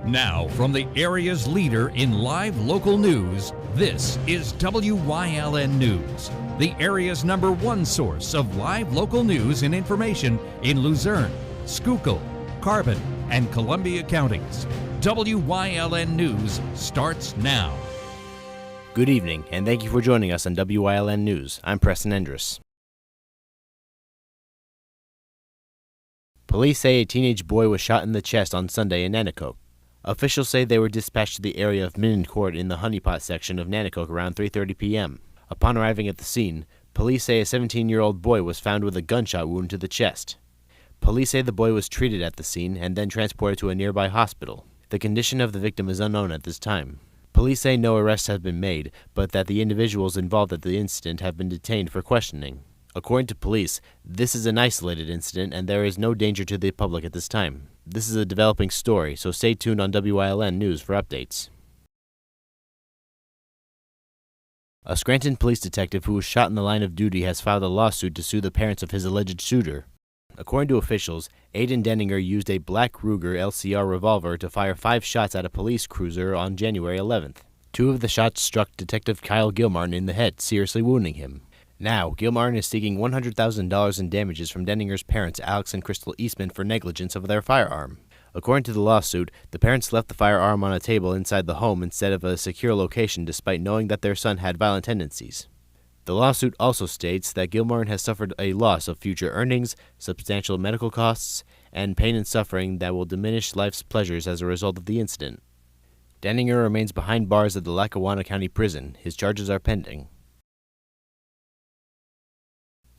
Now, from the area's leader in live local news, this is WYLN News, the area's #1 source of live local news and information in Luzerne, Schuylkill, Carbon, and Columbia counties. WYLN News starts now. Good evening, and thank you for joining us on WYLN News. I'm Preston Endress. Police say a teenage boy was shot in the chest on Sunday in Nanticoke. Officials say they were dispatched to the area of Minden Court in the Honeypot section of Nanticoke around 3:30 p.m. Upon arriving at the scene, police say a 17-year-old boy was found with a gunshot wound to the chest. Police say the boy was treated at the scene and then transported to a nearby hospital. The condition of the victim is unknown at this time. Police say no arrests have been made, but that the individuals involved at the incident have been detained for questioning. According to police, this is an isolated incident and there is no danger to the public at this time. This is a developing story, so stay tuned on WYLN News for updates. A Scranton police detective who was shot in the line of duty has filed a lawsuit to sue the parents of his alleged shooter. According to officials, Aiden Denninger used a black Ruger LCR revolver to fire 5 shots at a police cruiser on January 11th. 2 of the shots struck Detective Kyle Gilmartin in the head, seriously wounding him. Now, Gilmartin is seeking $100,000 in damages from Denninger's parents, Alex and Crystal Eastman, for negligence of their firearm. According to the lawsuit, the parents left the firearm on a table inside the home instead of a secure location despite knowing that their son had violent tendencies. The lawsuit also states that Gilmartin has suffered a loss of future earnings, substantial medical costs, and pain and suffering that will diminish life's pleasures as a result of the incident. Denninger remains behind bars at the Lackawanna County Prison. His charges are pending.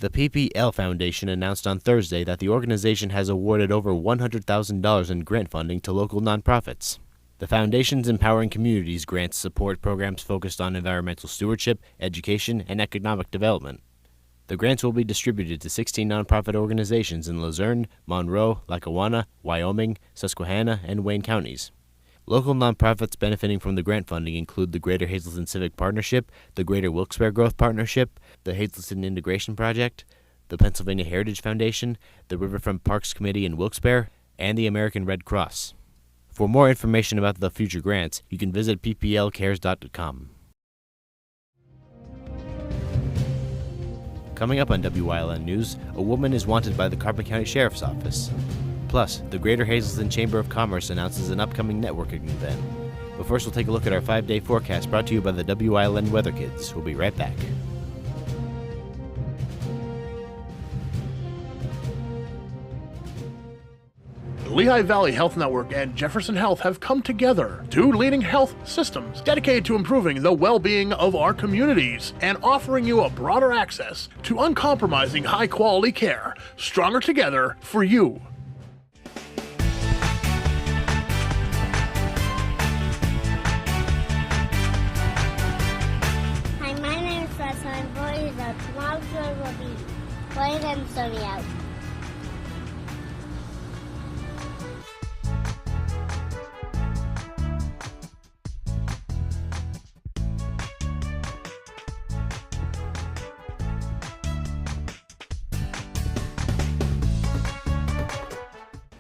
The PPL Foundation announced on Thursday that the organization has awarded over $100,000 in grant funding to local nonprofits. The foundation's Empowering Communities grants support programs focused on environmental stewardship, education, and economic development. The grants will be distributed to 16 nonprofit organizations in Luzerne, Monroe, Lackawanna, Wyoming, Susquehanna, and Wayne counties. Local nonprofits benefiting from the grant funding include the Greater Hazleton Civic Partnership, the Greater Wilkes-Barre Growth Partnership, the Hazleton Integration Project, the Pennsylvania Heritage Foundation, the Riverfront Parks Committee in Wilkes-Barre, and the American Red Cross. For more information about the future grants, you can visit pplcares.com. Coming up on WYLN News, a woman is wanted by the Carbon County Sheriff's Office. Plus, the Greater Hazleton Chamber of Commerce announces an upcoming networking event. But first, we'll take a look at our 5-day forecast brought to you by the WYLN Weather Kids. We'll be right back. The Lehigh Valley Health Network and Jefferson Health have come together, 2 leading health systems dedicated to improving the well-being of our communities and offering you a broader access to uncompromising high-quality care, stronger together for you. Hi, my name is Russ, and boys tomorrow's road will be bright and sunny out.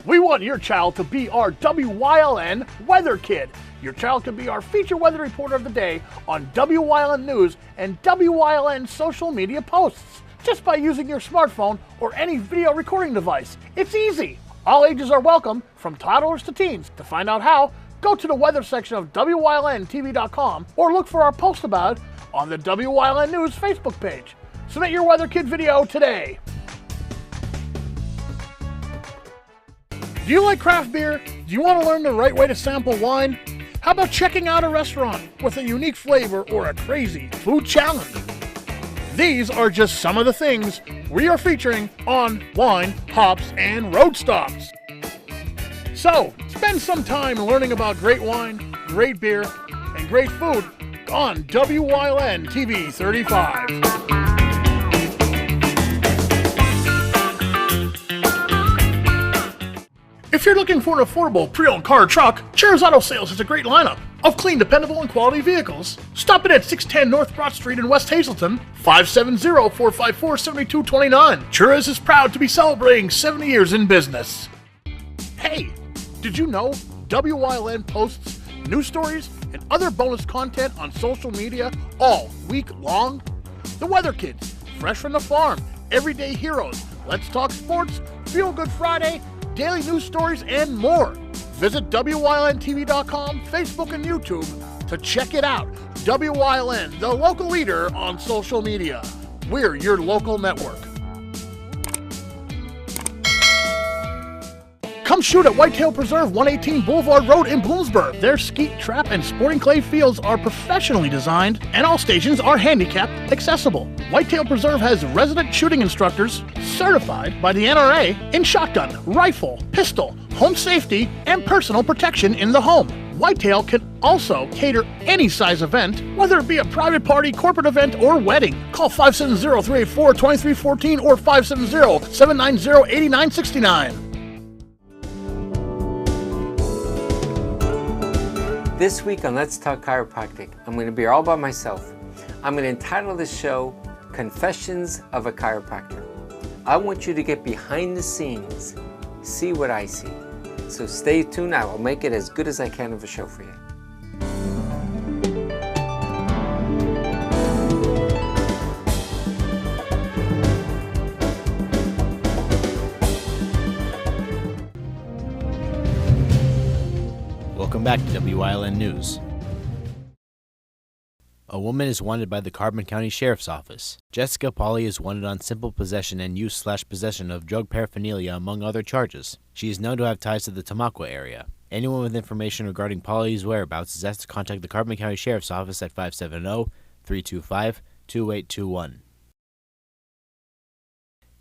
We want your child to be our WYLN Weather Kid. Your child can be our feature weather reporter of the day on WYLN News and WYLN social media posts, just by using your smartphone or any video recording device. It's easy. All ages are welcome, from toddlers to teens. To find out how, go to the weather section of WYLNTV.com or look for our post about it on the WYLN News Facebook page. Submit your Weather Kid video today. Do you like craft beer? Do you want to learn the right way to sample wine? How about checking out a restaurant with a unique flavor or a crazy food challenge? These are just some of the things we are featuring on Wine, Hops, and Road Stops. So, spend some time learning about great wine, great beer, and great food on WYLN TV 35. If you're looking for an affordable pre-owned car or truck, Cher's Auto Sales has a great lineup of clean, dependable, and quality vehicles. Stop in at 610 North Broad Street in West Hazleton, 570-454-7229. Churras is proud to be celebrating 70 years in business. Hey, did you know WYLN posts news stories and other bonus content on social media all week long. The Weather Kids, Fresh from the Farm, Everyday Heroes, Let's Talk Sports, Feel Good Friday, daily news stories, and more. Visit WYLNTV.com, Facebook, and YouTube to check it out. WYLN, the local leader on social media. We're your local network. Come shoot at Whitetail Preserve, 118 Boulevard Road in Bloomsburg. Their skeet, trap, and sporting clay fields are professionally designed, and all stations are handicap accessible. Whitetail Preserve has resident shooting instructors certified by the NRA in shotgun, rifle, pistol, home safety, and personal protection in the home. Whitetail can also cater any size event, whether it be a private party, corporate event, or wedding. Call 570-384-2314 or 570-790-8969. This week on Let's Talk Chiropractic, I'm going to be all by myself. I'm going to entitle this show, Confessions of a Chiropractor. I want you to get behind the scenes, see what I see. So stay tuned, I will make it as good as I can of a show for you. Welcome back to WYLN News. A woman is wanted by the Carbon County Sheriff's Office. Jessica Pauley is wanted on simple possession and use/possession of drug paraphernalia, among other charges. She is known to have ties to the Tamaqua area. Anyone with information regarding Pauley's whereabouts is asked to contact the Carbon County Sheriff's Office at 570-325-2821.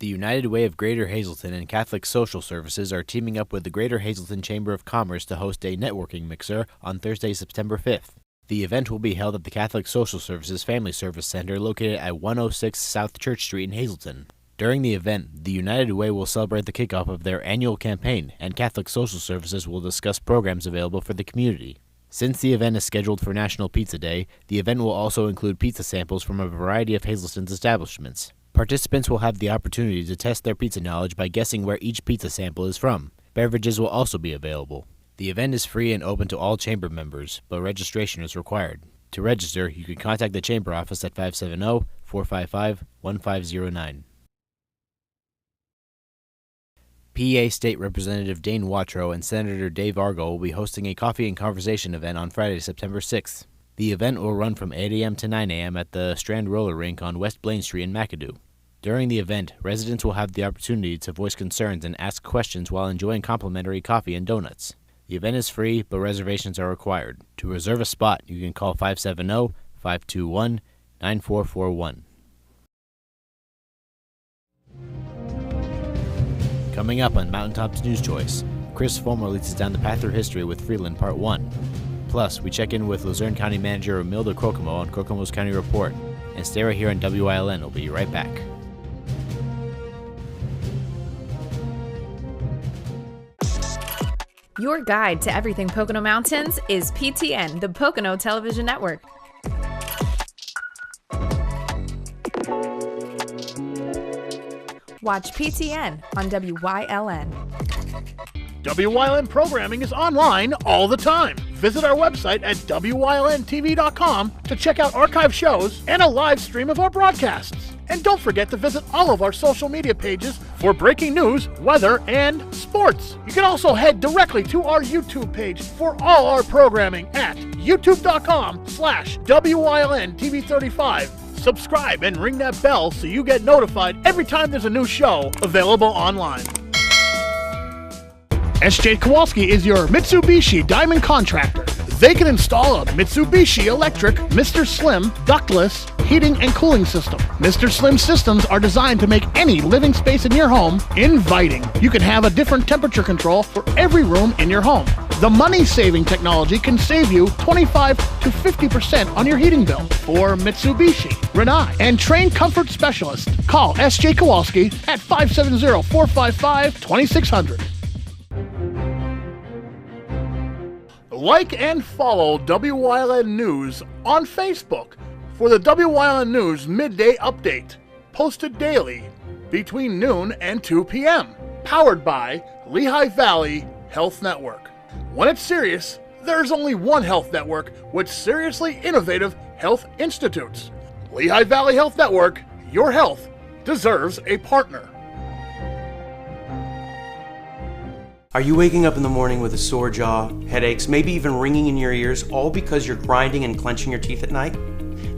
The United Way of Greater Hazleton and Catholic Social Services are teaming up with the Greater Hazleton Chamber of Commerce to host a networking mixer on Thursday, September 5th. The event will be held at the Catholic Social Services Family Service Center located at 106 South Church Street in Hazleton. During the event, the United Way will celebrate the kickoff of their annual campaign, and Catholic Social Services will discuss programs available for the community. Since the event is scheduled for National Pizza Day, the event will also include pizza samples from a variety of Hazleton's establishments. Participants will have the opportunity to test their pizza knowledge by guessing where each pizza sample is from. Beverages will also be available. The event is free and open to all chamber members, but registration is required. To register, you can contact the chamber office at 570-455-1509. PA State Representative Dane Watrow and Senator Dave Argo will be hosting a coffee and conversation event on Friday, September 6th. The event will run from 8 a.m. to 9 a.m. at the Strand Roller Rink on West Blaine Street in McAdoo. During the event, residents will have the opportunity to voice concerns and ask questions while enjoying complimentary coffee and donuts. The event is free, but reservations are required. To reserve a spot, you can call 570-521-9441. Coming up on Mountaintop's News Choice, Chris Fulmer leads us down the path through history with Freeland Part 1. Plus, we check in with Luzerne County Manager Imelda Kokomo on Kokomo's County Report. And stay right here on WYLN. We'll be right back. Your guide to everything Pocono Mountains is PTN, the Pocono Television Network. Watch PTN on WYLN. WYLN programming is online all the time. Visit our website at WYLNTV.com to check out archive shows and a live stream of our broadcasts. And don't forget to visit all of our social media pages for breaking news, weather, and sports. You can also head directly to our YouTube page for all our programming at youtube.com/WYLNTV35. Subscribe and ring that bell so you get notified every time there's a new show available online. S.J. Kowalski is your Mitsubishi Diamond contractor. They can install a Mitsubishi electric Mr. Slim ductless heating and cooling system. Mr. Slim systems are designed to make any living space in your home inviting. You can have a different temperature control for every room in your home. The money-saving technology can save you 25 to 50% on your heating bill. For Mitsubishi, Rinnai, and trained comfort specialists, call S.J. Kowalski at 570-455-2600. Like and follow WYLN News on Facebook for the WYLN News Midday Update, posted daily between noon and 2 p.m., powered by Lehigh Valley Health Network. when it's serious, there's only one health network with seriously innovative health institutes. Lehigh Valley Health Network, your health deserves a partner. Are you waking up in the morning with a sore jaw, headaches, maybe even ringing in your ears, all because you're grinding and clenching your teeth at night?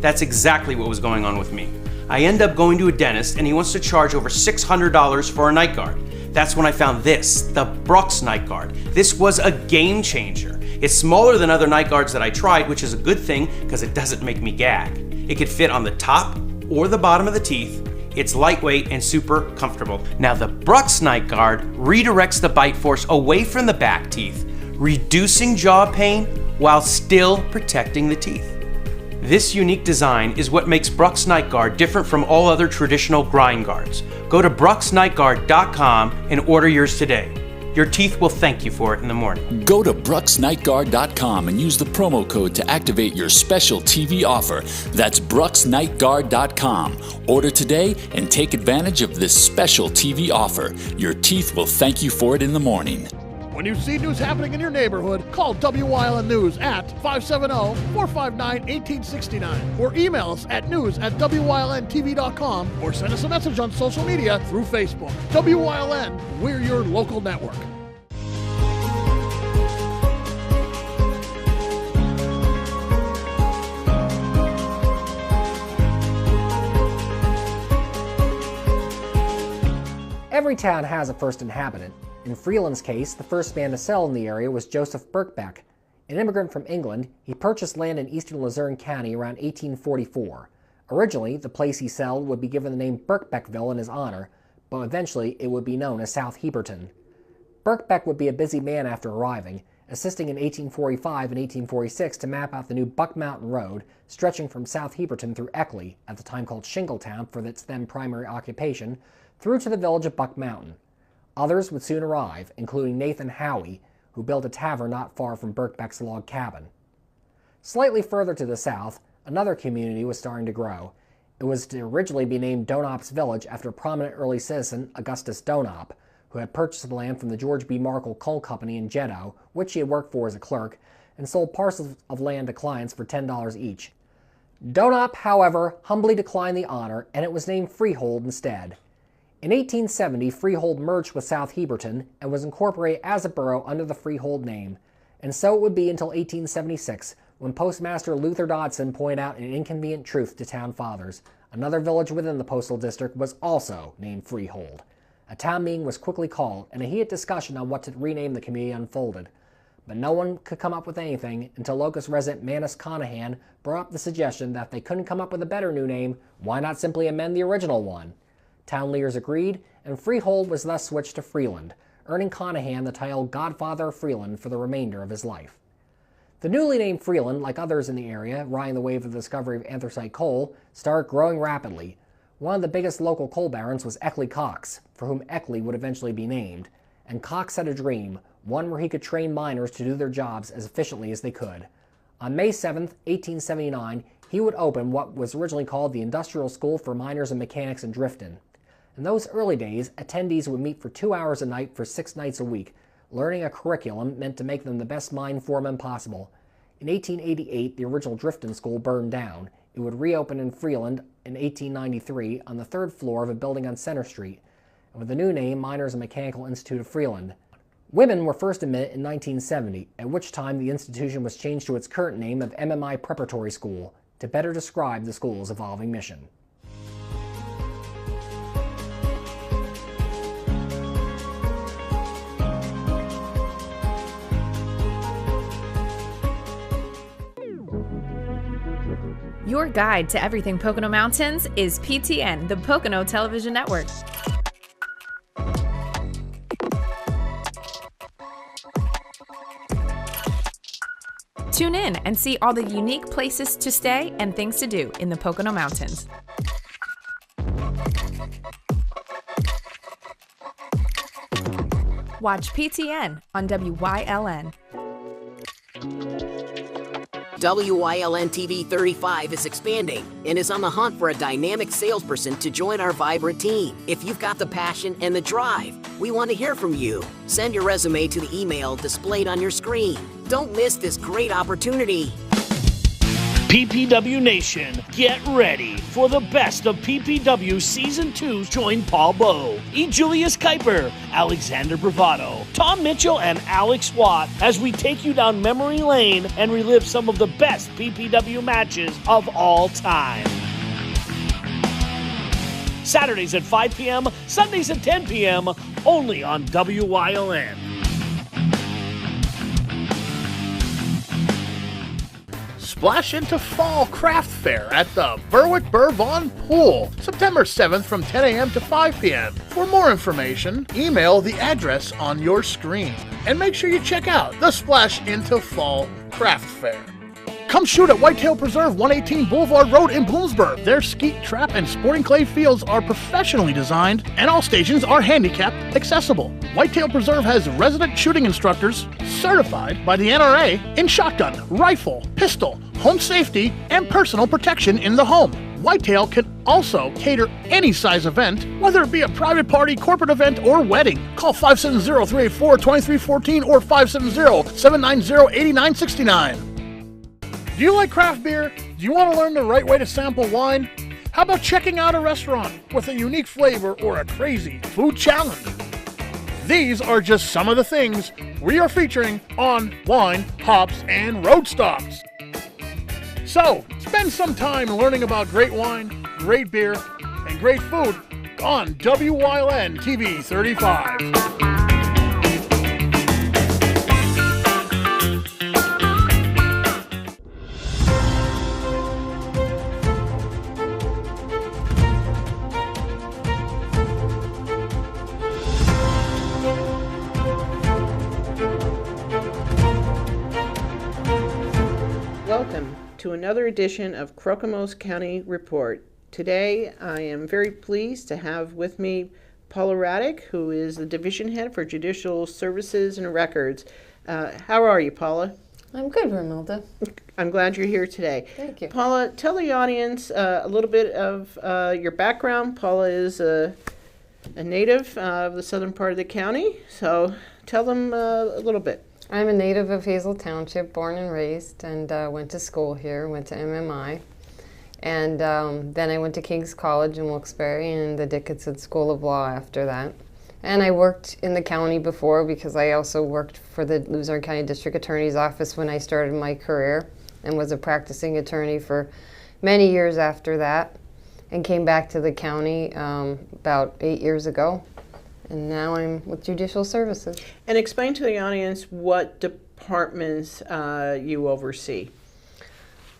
That's exactly what was going on with me. I end up going to a dentist and he wants to charge over $600 for a night guard. That's when I found this, the Brooks Night Guard. This was a game changer. It's smaller than other night guards that I tried, which is a good thing because it doesn't make me gag. It could fit on the top or the bottom of the teeth. It's lightweight and super comfortable. Now the Brooks Night Guard redirects the bite force away from the back teeth, reducing jaw pain while still protecting the teeth. This unique design is what makes Brooks Night Guard different from all other traditional grind guards. Go to brooksnightguard.com and order yours today. Your teeth will thank you for it in the morning. Go to brooksnightguard.com and use the promo code to activate your special TV offer. That's brooksnightguard.com. Order today and take advantage of this special TV offer. Your teeth will thank you for it in the morning. When you see news happening in your neighborhood, call WYLN News at 570-459-1869 or email us at news@wylntv.com or send us a message on social media through Facebook. WYLN, we're your local network. Every town has a first inhabitant. In Freeland's case, the first man to settle in the area was Joseph Birkbeck. An immigrant from England, he purchased land in eastern Luzerne County around 1844. Originally, the place he settled would be given the name Birkbeckville in his honor, but eventually it would be known as South Heberton. Birkbeck would be a busy man after arriving, assisting in 1845 and 1846 to map out the new Buck Mountain Road, stretching from South Heberton through Eckley, at the time called Shingletown for its then primary occupation, through to the village of Buck Mountain. Others would soon arrive, including Nathan Howie, who built a tavern not far from Birkbeck's log cabin. Slightly further to the south, another community was starting to grow. It was to originally be named Donop's Village after prominent early citizen Augustus Donop, who had purchased the land from the George B. Markle Coal Company in Jeddo, which he had worked for as a clerk, and sold parcels of land to clients for $10 each. Donop, however, humbly declined the honor, and it was named Freehold instead. In 1870, Freehold merged with South Heberton and was incorporated as a borough under the Freehold name, and so it would be until 1876, when Postmaster Luther Dodson pointed out an inconvenient truth to town fathers. Another village within the postal district was also named Freehold. A town meeting was quickly called, and a heated discussion on what to rename the community unfolded. But no one could come up with anything until Locust resident Manus Conahan brought up the suggestion that if they couldn't come up with a better new name, why not simply amend the original one? Town leaders agreed, and Freehold was thus switched to Freeland, earning Conahan the title Godfather of Freeland for the remainder of his life. The newly named Freeland, like others in the area, riding the wave of the discovery of anthracite coal, started growing rapidly. One of the biggest local coal barons was Eckley Cox, for whom Eckley would eventually be named, and Cox had a dream, one where he could train miners to do their jobs as efficiently as they could. On May 7, 1879, he would open what was originally called the Industrial School for Miners and Mechanics in Drifton. In those early days, attendees would meet for 2 hours a night for 6 nights a week, learning a curriculum meant to make them the best mine foremen possible. In 1888, the original Drifton School burned down. It would reopen in Freeland in 1893 on the 3rd floor of a building on Center Street, and with the new name Miners and Mechanical Institute of Freeland. Women were first admitted in 1970, at which time the institution was changed to its current name of MMI Preparatory School, to better describe the school's evolving mission. Your guide to everything Pocono Mountains is PTN, the Pocono Television Network. Tune in and see all the unique places to stay and things to do in the Pocono Mountains. Watch PTN on WYLN. WYLN TV 35 is expanding and is on the hunt for a dynamic salesperson to join our vibrant team. If you've got the passion and the drive, We want to hear from you. Send your resume to the email displayed on your screen. Don't miss this great opportunity. PPW Nation, get ready for the best of PPW Season 2. Join Paul Bowe, E. Julius Kuiper, Alexander Bravado, Tom Mitchell, and Alex Watt as we take you down memory lane and relive some of the best PPW matches of all time. Saturdays at 5 p.m., Sundays at 10 p.m., only on WYLN. Splash into Fall Craft Fair at the Berwick-Burr-Vaughan Pool, September 7th from 10 a.m. to 5 p.m. For more information, email the address on your screen. And make sure you check out the Splash into Fall Craft Fair. Come shoot at Whitetail Preserve, 118 Boulevard Road in Bloomsburg. Their skeet, trap, and sporting clay fields are professionally designed, and all stations are handicap accessible. Whitetail Preserve has resident shooting instructors certified by the NRA in shotgun, rifle, pistol, home safety, and personal protection in the home. Whitetail can also cater any size event, whether it be a private party, corporate event, or wedding. Call 570-384-2314 or 570-790-8969. Do you like craft beer? Do you want to learn the right way to sample wine? How about checking out a restaurant with a unique flavor or a crazy food challenge? These are just some of the things we are featuring on Wine, Hops, and Road Stops. So, spend some time learning about great wine, great beer, and great food on WYLN TV 35. Welcome to another edition of Crocomus County Report. Today I am very pleased to have with me Paula Raddick, who is the Division Head for Judicial Services and Records. How are you, Paula? I'm good, Romilda. I'm glad you're here today. Thank you. Paula, tell the audience a little bit of your background. Paula is a native of the southern part of the county, so tell them a little bit. I'm a native of Hazel Township, born and raised, and went to school here, went to MMI. And then I went to King's College in Wilkes-Barre and the Dickinson School of Law after that. And I worked in the county before because I also worked for the Luzerne County District Attorney's Office when I started my career and was a practicing attorney for many years after that and came back to the county about 8 years ago. And now I'm with Judicial Services. And explain to the audience what departments you oversee.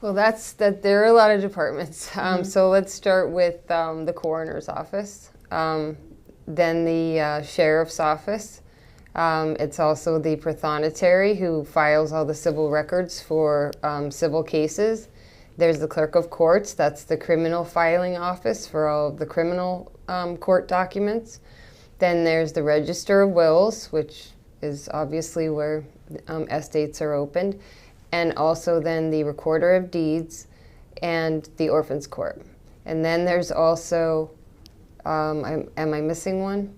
Well, there are a lot of departments. So let's start with the coroner's office, then the sheriff's office. It's also the prothonotary who files all the civil records for civil cases. There's the clerk of courts. That's the criminal filing office for all of the criminal court documents. Then there's the Register of Wills, which is obviously where estates are opened, and also then the Recorder of Deeds and the Orphans Court. And then there's also, am I missing one?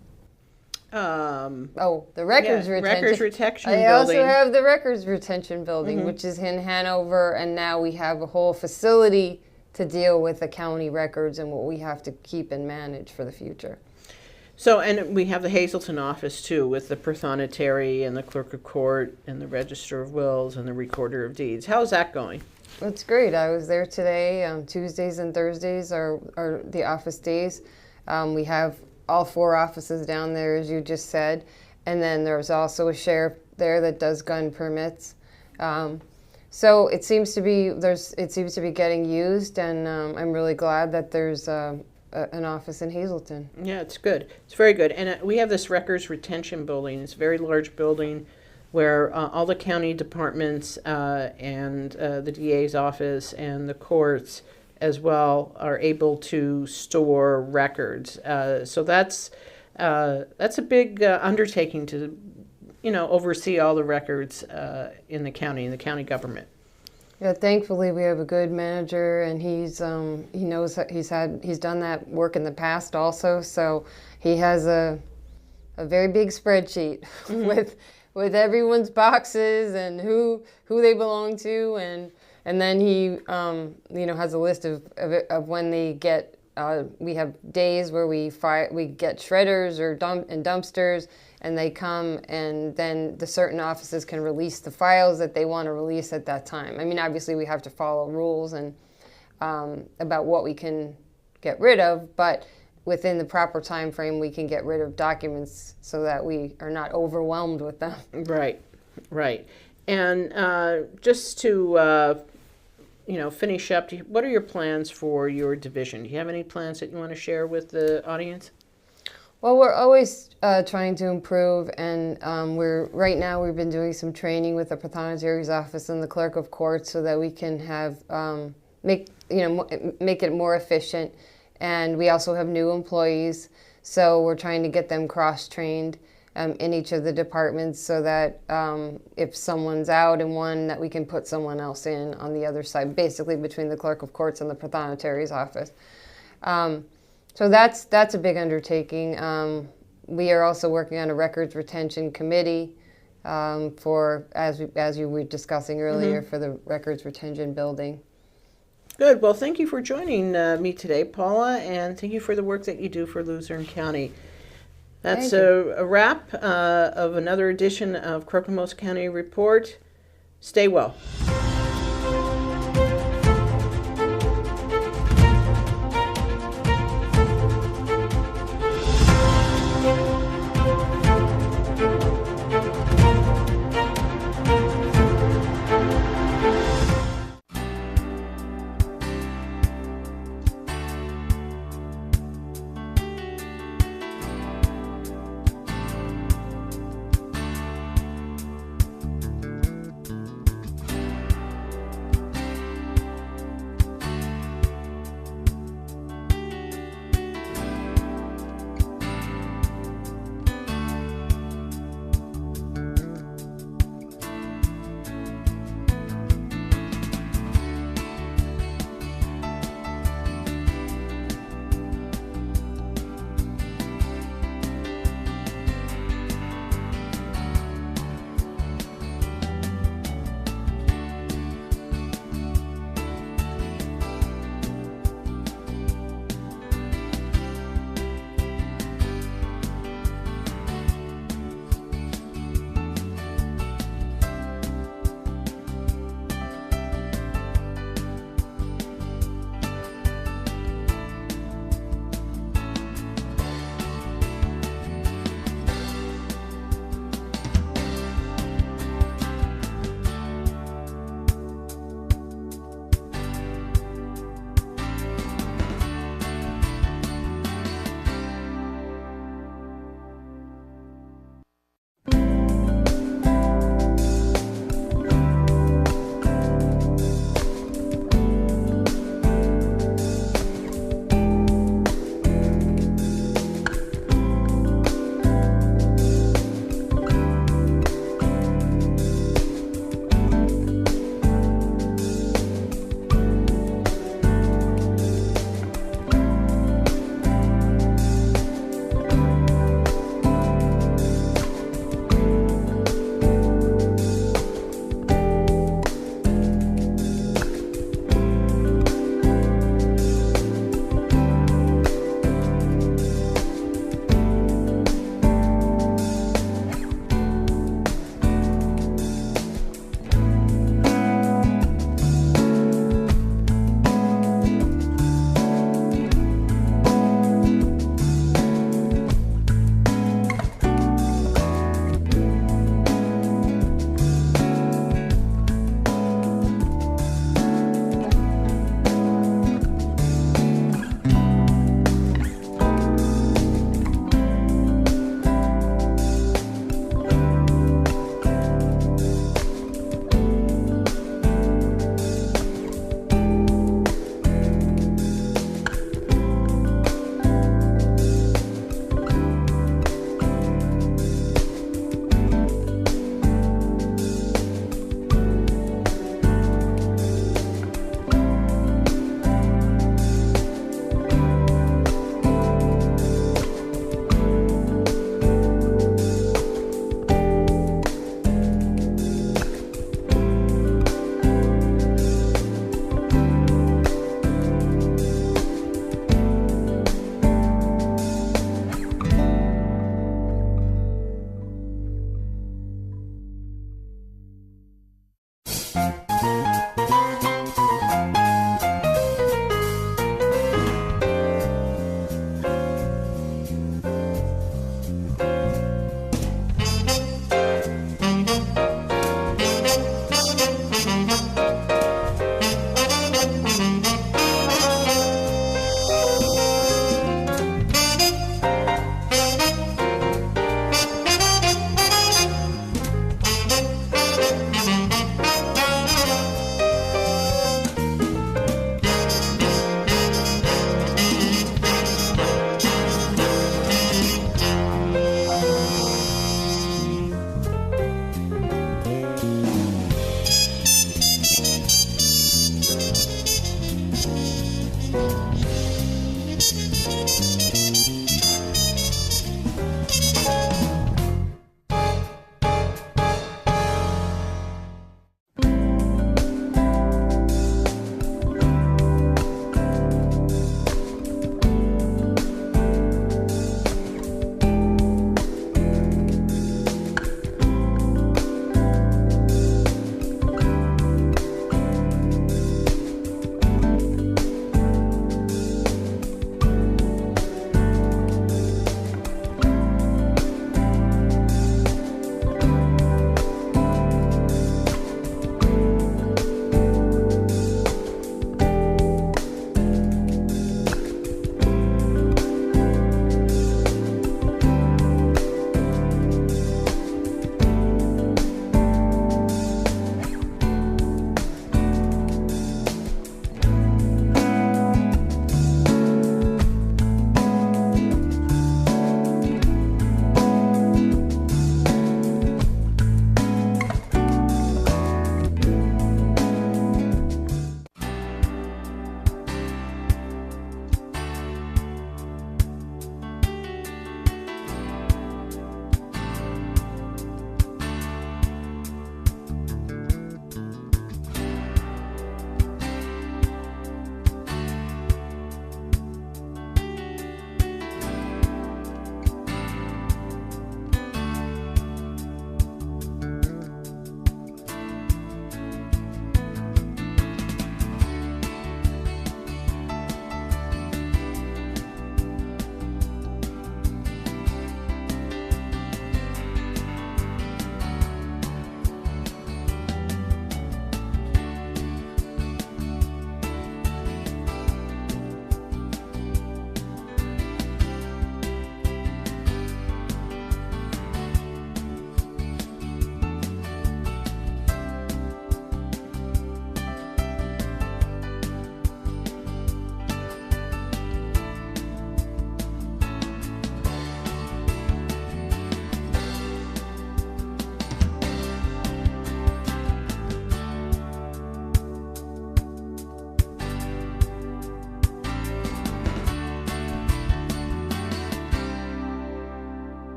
The Records Retention. Records Retention I Building. also have the Records Retention Building, which is in Hanover, and now we have a whole facility to deal with the county records and what we have to keep and manage for the future. So, and we have the Hazleton office too, with the prothonotary and the clerk of court and the Register of Wills and the Recorder of Deeds. How's that going? It's great. I was there today. Tuesdays and Thursdays are the office days. We have all 4 offices down there, as you just said, and then there's also a sheriff there that does gun permits. So it seems to be getting used, and I'm really glad that there's an office in Hazleton. Yeah, it's good. It's very good. And we have this Records Retention Building. It's a very large building where all the county departments and the DA's office and the courts as well are able to store records. So that's a big undertaking to, oversee all the records in the county government. Yeah, thankfully we have a good manager, and he's done that work in the past also. So he has a a very big spreadsheet with everyone's boxes and who they belong to, and then he has a list of when they get. We have days where we get shredders or dumpsters, and they come, and then the certain offices can release the files that they want to release at that time. I mean, obviously we have to follow rules and about what we can get rid of, but within the proper time frame, we can get rid of documents so that we are not overwhelmed with them. Right. And just to finish up, what are your plans for your division? Do you have any plans that you want to share with the audience? Well, we're always trying to improve, and right now we've been doing some training with the Pathonetary's office and the Clerk of Court so that we can have make it more efficient. And we also have new employees, so we're trying to get them cross-trained in each of the departments so that if someone's out in one, that we can put someone else in on the other side, basically between the Clerk of Courts and the Pathonetary's office. So that's a big undertaking. We are also working on a records retention committee for, as you were discussing earlier, for the records retention building. Good. Well, thank you for joining me today, Paula, and thank you for the work that you do for Luzerne County. That's a wrap of another edition of Crocomus County Report. Stay well. News.